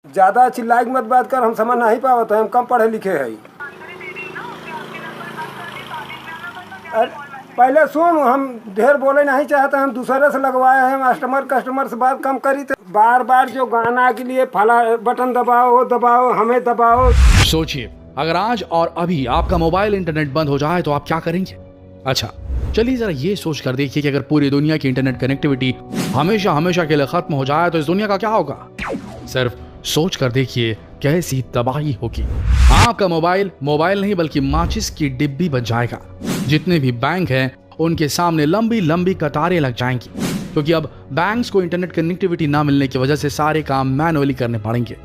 ज्यादा चिल्लाई मत बात कर, हम समझ नहीं पावत है, हम कम पढ़े लिखे है। पहले सुन, हम ढेर बोले नहीं चाहते, हम दूसरे से लगवाए हैं, कस्टमर से बात कम करी तो बार बार जो गाना के लिए फला बटन दबाओ, वो दबाओ, हमें दबाओ। सोचिए, अगर आज और अभी आपका मोबाइल इंटरनेट बंद हो जाए तो आप क्या करेंगे? अच्छा, चलिए जरा ये सोच कर देखिए कि अगर पूरी दुनिया की इंटरनेट कनेक्टिविटी हमेशा हमेशा के लिए खत्म हो जाए तो इस दुनिया का क्या होगा? सिर्फ सोच कर देखिए कैसी तबाही होगी। आपका मोबाइल नहीं बल्कि माचिस की डिब्बी बन जाएगा। जितने भी बैंक हैं उनके सामने लंबी लंबी कतारें लग जाएंगी, क्योंकि अब बैंक्स को इंटरनेट कनेक्टिविटी ना मिलने की वजह से सारे काम मैनुअली करने पड़ेंगे।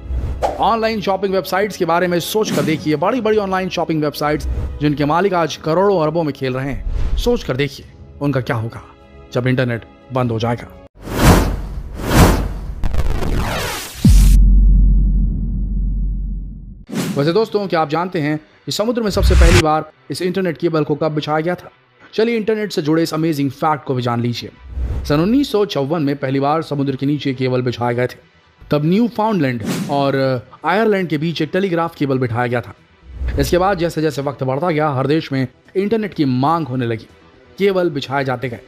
ऑनलाइन शॉपिंग वेबसाइट्स के बारे में सोच कर देखिए, बड़ी बड़ी ऑनलाइन शॉपिंग वेबसाइट्स जिनके मालिक आज करोड़ों अरबों में खेल रहे हैं, सोच कर देखिए उनका क्या होगा जब इंटरनेट बंद हो जाएगा। वैसे दोस्तों, क्या आप जानते हैं कि समुद्र में सबसे पहली बार इस इंटरनेट केबल को कब बिछाया गया था? चलिए इंटरनेट से जुड़े इस अमेजिंग फैक्ट को भी जान लीजिए। सन 1954 में पहली बार समुद्र के नीचे केबल बिछाए गए थे। तब न्यू फाउंडलैंड और आयरलैंड के बीच एक टेलीग्राफ केबल बिठाया गया था। इसके बाद जैसे जैसे वक्त बढ़ता गया, हर देश में इंटरनेट की मांग होने लगी, केबल बिछाए जाते गए।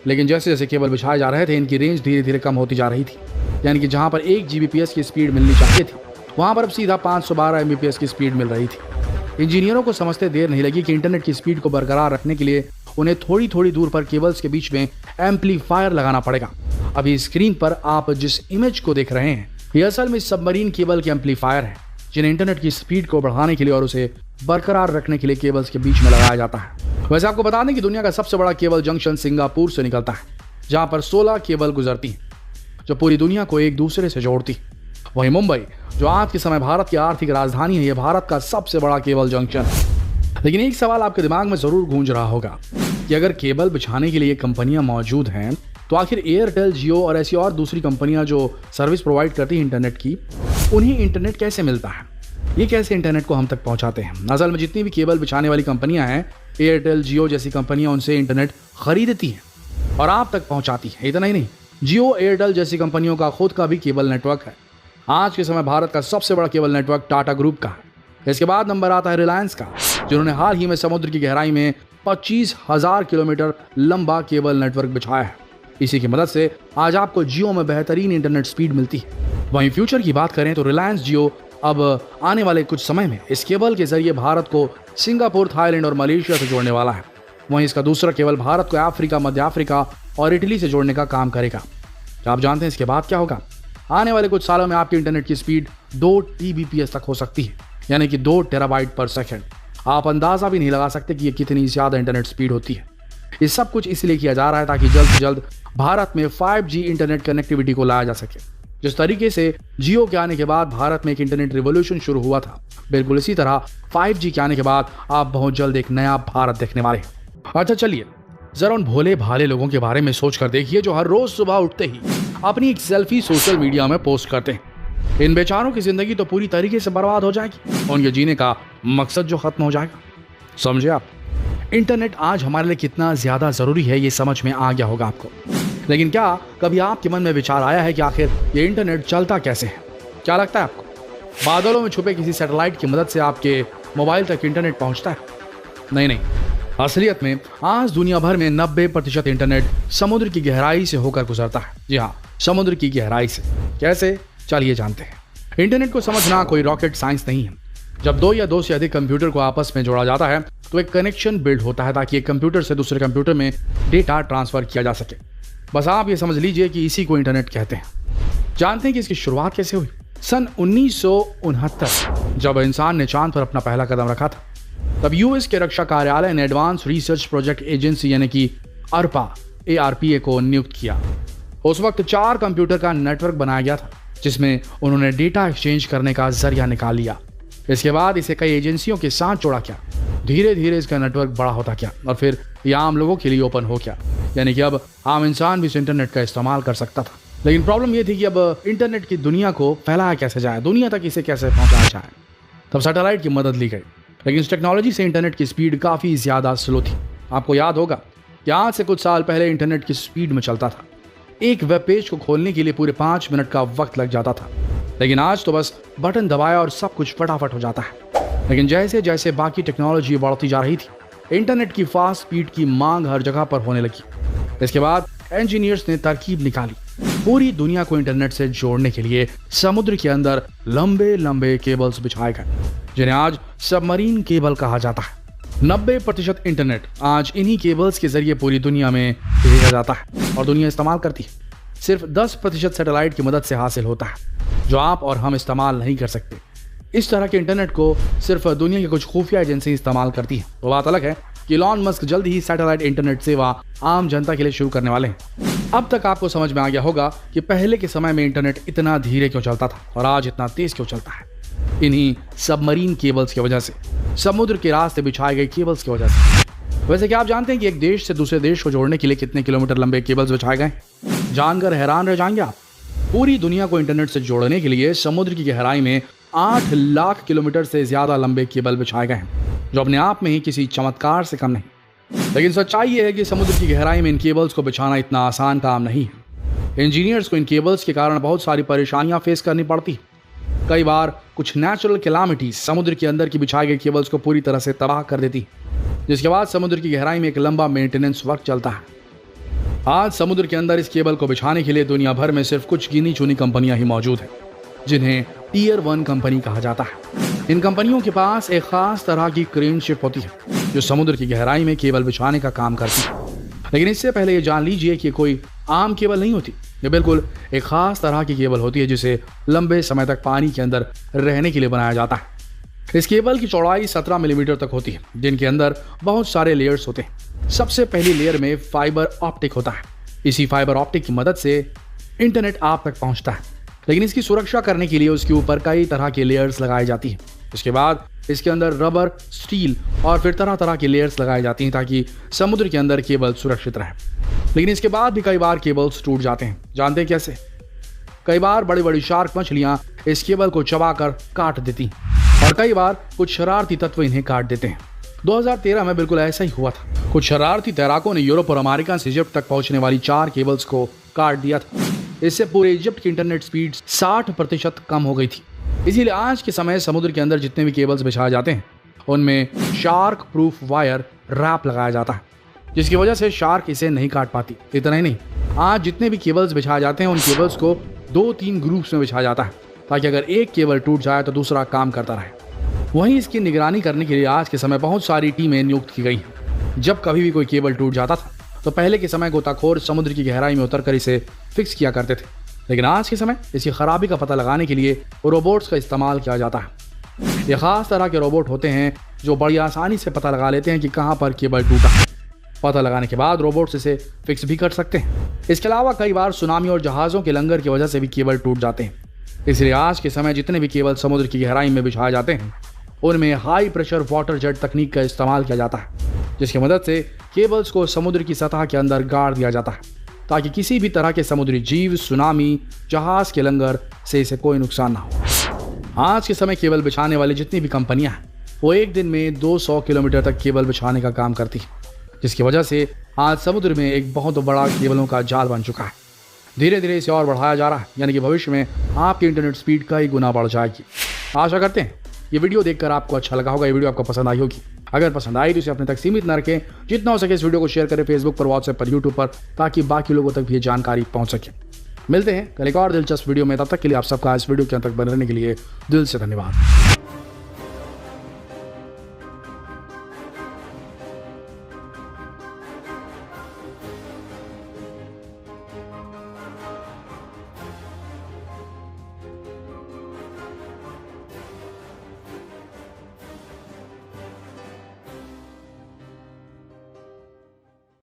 लेकिन जैसे जैसे केबल बिछाए जा रहे थे, इनकी रेंज धीरे धीरे कम होती जा रही थी। यानी कि जहां पर 1 Gbps की स्पीड मिलनी चाहिए थी, वहां पर अब सीधा 512 Mbps की स्पीड मिल रही थी। इंजीनियरों को समझते देर नहीं लगी कि इंटरनेट की स्पीड को बरकरार रखने के लिए उन्हें थोड़ी थोड़ी दूर पर केबल्स के बीच में एम्पलीफायर लगाना पड़ेगा। अभी स्क्रीन पर आप जिस इमेज को देख रहे हैं, ये असल में सबमरीन केबल के एम्पलीफायर हैं, जिन्हें इंटरनेट की स्पीड को बढ़ाने के लिए और उसे बरकरार रखने के लिए केबल्स के बीच में लगाया जाता है। वैसे आपको बता दें कि दुनिया का सबसे बड़ा केबल जंक्शन सिंगापुर से निकलता है, जहां पर 16 केबल गुजरती हैं, जो पूरी दुनिया को एक दूसरे से जोड़ती। वहीं मुंबई, जो आज के समय भारत की आर्थिक राजधानी है, यह भारत का सबसे बड़ा केबल जंक्शन है। लेकिन एक सवाल आपके दिमाग में जरूर गूंज रहा होगा कि अगर केबल बिछाने के लिए कंपनियां मौजूद हैं, तो आखिर एयरटेल, जियो और ऐसी और दूसरी कंपनियां जो सर्विस प्रोवाइड करती हैं इंटरनेट की, उन्हें इंटरनेट कैसे मिलता है? ये कैसे इंटरनेट को हम तक पहुंचाते हैं? असल में जितनी भी केबल बिछाने वाली कंपनियां हैं, एयरटेल, जियो जैसी कंपनियां उनसे इंटरनेट खरीदती हैं और आप तक पहुंचाती हैं। इतना ही नहीं, जियो, एयरटेल जैसी कंपनियों का खुद का भी केबल नेटवर्क है। आज के समय भारत का सबसे बड़ा केबल नेटवर्क टाटा ग्रुप का है। इसके बाद नंबर आता है रिलायंस का, जिन्होंने हाल ही में समुद्र की गहराई में 25,000 किलोमीटर लंबा केबल नेटवर्क बिछाया है। इसी की मदद से आज आपको जियो में बेहतरीन इंटरनेट स्पीड मिलती है। वहीं फ्यूचर की बात करें तो रिलायंस जियो अब आने वाले कुछ समय में इस केबल के जरिए भारत को सिंगापुर, थाईलैंड और मलेशिया से जोड़ने वाला है। वहीं इसका दूसरा केबल भारत को अफ्रीका, मध्य अफ्रीका और इटली से जोड़ने का काम करेगा। क्या आप जानते हैं इसके बाद क्या होगा? आने वाले कुछ सालों में आपकी इंटरनेट की स्पीड 2 Tbps तक हो सकती है, यानी कि 2 टेराबाइट पर सेकेंड। आप अंदाजा भी नहीं लगा सकते कि ये कितनी ज्यादा इंटरनेट स्पीड होती है। ये सब कुछ इसलिए किया जा रहा है ताकि जल्द से जल्द भारत में 5G इंटरनेट कनेक्टिविटी को लाया जा सके। जिस तरीके से जियो के आने के बाद भारत में एक इंटरनेट रिवॉल्यूशन शुरू हुआ था, बिल्कुल इसी तरह 5G के आने के बाद आप बहुत जल्द एक नया भारत देखने वाले हैं। अच्छा, चलिए जरा उन भोले भाले लोगों के बारे में सोच कर देखिए जो हर रोज सुबह उठते ही अपनी एक सेल्फी सोशल मीडिया में पोस्ट करते हैं। इन बेचारों की जिंदगी तो पूरी तरीके से बर्बाद हो जाएगी, उनके जीने का मकसद जो खत्म हो जाएगा। समझे आप? इंटरनेट आज हमारे लिए कितना ज्यादा जरूरी है, ये समझ में आ गया होगा आपको। लेकिन क्या कभी आपके मन में विचार आया है कि आखिर ये इंटरनेट चलता कैसे है? क्या लगता है आपको? बादलों में छुपे किसी सैटेलाइट की मदद से आपके मोबाइल तक इंटरनेट पहुंचता है? नहीं, असलियत में आज दुनिया भर में 90% इंटरनेट समुद्र की गहराई से होकर गुजरता है। जी हाँ, समुद्र की गहराई से। कैसे? चलिए जानते हैं। इंटरनेट को समझना कोई रॉकेट साइंस नहीं है। जब 2 या 2 से अधिक कंप्यूटर को आपस में जोड़ा जाता है तो एक कनेक्शन बिल्ड होता है ताकि एक कंप्यूटर से दूसरे कंप्यूटर में डेटा ट्रांसफर किया जा सके। बस आप ये समझ लीजिए कि इसी को इंटरनेट कहते हैं। जानते हैं कि इसकी शुरुआत कैसे हुई? सन 1969 जब इंसान ने चांद पर अपना पहला कदम रखा था, तब यूएस के रक्षा कार्यालय ने एडवांस रिसर्च प्रोजेक्ट एजेंसी यानी कि ARPA को नियुक्त किया। उस वक्त 4 कंप्यूटर का नेटवर्क बनाया गया था, जिसमें उन्होंने डेटा एक्सचेंज करने का जरिया निकाल लिया। इसके बाद इसे कई एजेंसियों के साथ जोड़ा गया। धीरे धीरे इसका नेटवर्क बड़ा होता गया और फिर यह आम लोगों के लिए ओपन हो गया, यानी कि अब आम इंसान भी इस इंटरनेट का इस्तेमाल कर सकता था। लेकिन प्रॉब्लम यह थी कि अब इंटरनेट की दुनिया को फैलाया कैसे जाए, दुनिया तक इसे कैसे पहुंचाया जाए। तब सैटेलाइट की मदद ली गई, लेकिन इस टेक्नोलॉजी से इंटरनेट की स्पीड काफ़ी ज़्यादा स्लो थी। आपको याद होगा कि आज से कुछ साल पहले इंटरनेट की स्पीड में चलता था। एक वेब पेज को खोलने के लिए पूरे 5 मिनट का वक्त लग जाता था। लेकिन आज तो बस बटन दबाया और सब कुछ फटाफट हो जाता है। लेकिन जैसे जैसे बाकी टेक्नोलॉजी बढ़ती जा रही थी, इंटरनेट की फास्ट स्पीड की मांग हर जगह पर होने लगी। इसके बाद इंजीनियर्स ने तरकीब निकाली, पूरी दुनिया को इंटरनेट से जोड़ने के लिए समुद्र के अंदर लंबे लंबे केबल्स बिछाए गए, जिन्हें आज सबमरीन केबल कहा जाता है। 90% इंटरनेट आज इन्हीं केबल्स के जरिए पूरी दुनिया में भेजा जाता है और दुनिया इस्तेमाल करती है। सिर्फ 10% सैटेलाइट की मदद से हासिल होता है, जो आप और हम इस्तेमाल नहीं कर सकते। इस तरह के इंटरनेट को सिर्फ दुनिया की कुछ खुफिया एजेंसी इस्तेमाल करती है। वो बात अलग है कि इलॉन मस्क जल्द ही सैटेलाइट इंटरनेट सेवा आम जनता के लिए शुरू करने वाले हैं। अब तक आपको समझ में आ गया होगा कि पहले के समय में इंटरनेट इतना धीरे क्यों चलता था और आज इतना तेज क्यों चलता है। इन्हीं सबमरीन केबल्स की वजह से, समुद्र के रास्ते बिछाए गए केबल्स की वजह से। वैसे क्या आप जानते हैं कि एक देश से दूसरे देश को जोड़ने के लिए कितने किलोमीटर लंबे केबल्स बिछाए गए? जानकर हैरान रह जाएंगे आप। पूरी दुनिया को इंटरनेट से जोड़ने के लिए समुद्र की गहराई में 8 लाख किलोमीटर से ज्यादा लंबे केबल बिछाए गए हैं, जो अपने आप में ही किसी चमत्कार से कम नहीं। लेकिन सच्चाई ये है कि समुद्र की गहराई में इन केबल्स को बिछाना इतना आसान काम नहीं है। इंजीनियर्स को इन केबल्स के कारण बहुत सारी परेशानियां फेस करनी पड़ती। कई बार कुछ नेचुरल कैलामिटीज समुद्र के अंदर की बिछाए गए केबल्स को पूरी तरह से तबाह कर देती, जिसके बाद समुद्र की गहराई में एक लंबा मेंटेनेंस वर्क चलता है। आज समुद्र के अंदर इस केबल को बिछाने के लिए दुनिया भर में सिर्फ कुछ गिनी चुनी कंपनियां ही मौजूद हैं, जिन्हें टियर 1 कंपनी कहा जाता है। इन कंपनियों के पास एक खास तरह की क्रेन शिप होती है, जो समुद्र की गहराई में केबल बिछाने का काम करती है। लेकिन इससे पहले ये जान लीजिए कि कोई आम केबल नहीं होती। ये बिल्कुल एक खास तरह की केबल होती है, जिसे लंबे समय तक पानी के अंदर रहने के लिए बनाया जाता है। इस केबल की चौड़ाई 17 मिलीमीटर तक होती है, जिनके अंदर बहुत सारे लेयर्स होते हैं। सबसे पहली लेयर में फाइबर ऑप्टिक होता है। इसी फाइबर ऑप्टिक की मदद से इंटरनेट आप तक पहुंचता है, लेकिन इसकी सुरक्षा करने के लिए उसके ऊपर कई तरह की लेयर्स लगाई जाती हैं। इसके बाद इसके अंदर रबर, स्टील और फिर तरह तरह की लेयर्स लगाई जाती हैं, ताकि समुद्र के अंदर केबल सुरक्षित रहे। लेकिन इसके बाद भी कई बार केबल्स टूट जाते हैं। जानते हैं कैसे? कई बार बड़ी बड़ी शार्क मछलियां इस केबल को चबाकर काट देती और कई बार कुछ शरारती तत्व इन्हें काट देते हैं। 2013 में बिल्कुल ऐसा ही हुआ था। कुछ शरारती तैराकों ने यूरोप और अमेरिका से इजिप्ट तक पहुंचने वाली 4 केबल्स को काट दिया था। इससे पूरे इजिप्ट की इंटरनेट स्पीड 60% कम हो गई थी। इसीलिए आज के समय समुद्र के अंदर जितने भी केबल्स बिछाए जाते हैं, उनमें शार्क प्रूफ वायर रैप लगाया जाता है, जिसकी वजह से शार्क इसे नहीं काट पाती। इतना ही नहीं, आज जितने भी केबल्स बिछाए जाते हैं, उन केबल्स को 2-3 ग्रुप्स में बिछाया जाता है, ताकि अगर एक केबल टूट जाए तो दूसरा काम करता रहे। वहीं इसकी निगरानी करने के लिए आज के समय बहुत सारी टीमें नियुक्त की गई हैं। जब कभी भी कोई केबल टूट जाता था, तो पहले के समय गोताखोर समुद्र की गहराई में उतरकर इसे फिक्स किया करते थे, लेकिन आज के समय इसकी खराबी का पता लगाने के लिए रोबोट्स का इस्तेमाल किया जाता है। ये खास तरह के रोबोट होते हैं जो बड़ी आसानी से पता लगा लेते हैं कि कहां पर केबल टूटा है। पता लगाने के बाद रोबोट्स इसे फिक्स भी कर सकते हैं। इसके अलावा कई बार सुनामी और जहाज़ों के लंगर की वजह से भी केबल टूट जाते हैं। इसलिए आज के समय जितने भी केबल समुद्र की गहराई में बिछाए जाते हैं, उनमें हाई प्रेशर वाटर जेट तकनीक का इस्तेमाल किया जाता है, जिसकी मदद से केबल्स को समुद्र की सतह के अंदर गाड़ दिया जाता है, ताकि किसी भी तरह के समुद्री जीव, सुनामी, जहाज के लंगर से इसे कोई नुकसान ना हो। आज के समय केबल बिछाने वाली जितनी भी कंपनियां हैं, वो एक दिन में 200 किलोमीटर तक केबल बिछाने का काम करती है, जिसकी वजह से आज समुद्र में एक बहुत बड़ा केबलों का जाल बन चुका है। धीरे धीरे इसे और बढ़ाया जा रहा है, यानी कि भविष्य में आपकी इंटरनेट स्पीड कई गुना बढ़ जाएगी। आशा करते हैं ये वीडियो देखकर आपको अच्छा लगा होगा, ये वीडियो आपको पसंद आई होगी। अगर पसंद आई तो इसे अपने तक सीमित न रखें, जितना हो सके इस वीडियो को शेयर करें फेसबुक पर, व्हाट्सएप पर, यूट्यूब पर, ताकि बाकी लोगों तक भी ये जानकारी पहुंच सके। मिलते हैं कल एक और दिलचस्प वीडियो में, तब तक के लिए आप सबका इस वीडियो के अंत तक बने रहने के लिए दिल से धन्यवाद।